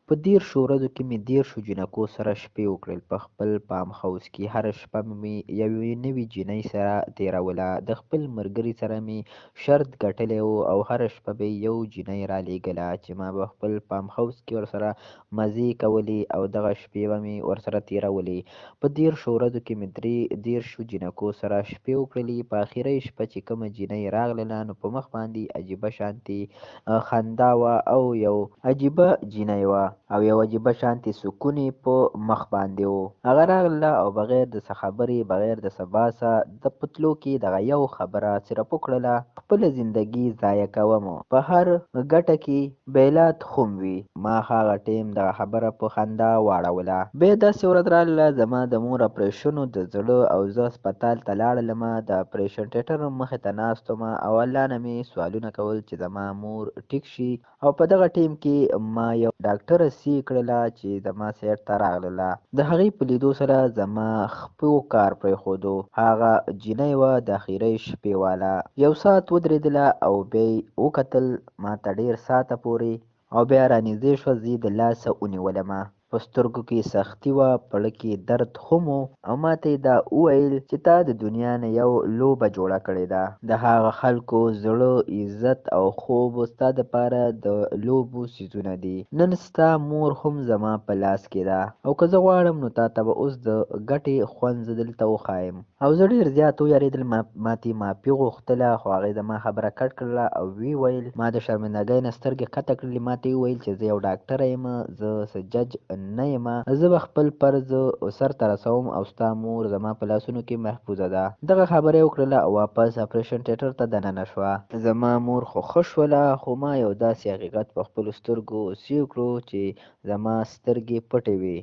په 10 ورځو کې مې 10 جینکو سره شپې وکړل. په خپل فارم هاوس کې هره شپه مې یوې نوې جینۍ سره تېروله. د خپل ملګري سره مې شرط ګټلی و او هره شپه به یې یو جینۍ رالېږله چې ما به خپل فارم هاوس کې ورسره مزې کولې او دغه شپې به مې ورسره تېرولې. په 10 ورځو کې مې 13 جینکو سره شپې وکړلې. په اخرۍ شپه چې کومه جینۍ راغلله نو په مخ باندې عجیبه شانتې خندا وه او یو عجیبه جینۍ وه او یو عجیبه شانتې سکون یې په مخ باندې و. هغه راغله او بغیر د څه خبرې بغیر د څه باسه د په تلو کې دغه یو خبره صرف وکړله: خپله زندګي ضایع کوم، په هر ګټه کې بیلات خم وي. ما هغه ټیم دغه خبره په خندا واړوله. بیا داسې ورځ راغله زما د مور اپرېشن و د زړه او زه هسپتال ته لاړلمه. د اپرېشن ټیټر مخې ته ناست ومه او الله نه مې سوالونه کول چې زما مور ټیک شي. او په دغه ټیم کې ما یو ډاکټره سي کړله چې زما سایټ ته راغلله. د هغې په لیدو سره زما خپو کار پرېښودو. هغه جینۍ وه د اخرۍ شپې واله. یو ساعت ودرېدله او بیا یې وکتل ما ته ډېر ساعته پورې او بیا رانږدې شوه. زه یې د لاسه ونیولمه. په سترګو کې سختي وه، په زړه کې درد هم و او ما ته یې دا وویل چې تا د دنیا نه یو لوبه جوړه کړې ده. د هغه خلکو زړه، عزت او خوب ستا دپاره د لوبو څیزونه دي. نن ستا مور هم زما په لاس کې ده او که زه غواړم نو تا ته به اوس د ګټې خوند زه دلته وښایم. او زه ډېر زیات ویرېدلم. ما ترې معافي غوښتله خو هغې زما خبره کټ کړله او ویې ویل، ما د شرمندګۍ نه سترګې ښکته کړلې. ما ته یې وویل چې زه یو ډاکټره یم، زه څه جج نه یم. زه به خپل فرض سرته رسوم او ستا مور زما په لاسونو کې محفوظه ده. دغه خبره یې وکړله او واپس اپرېشن ټیټر ته دننه شوه. زما مور خو ښه شوله خو ما یو داسې حقیقت په خپلو سترګو سیو کړو چې زما سترګې پټې وې.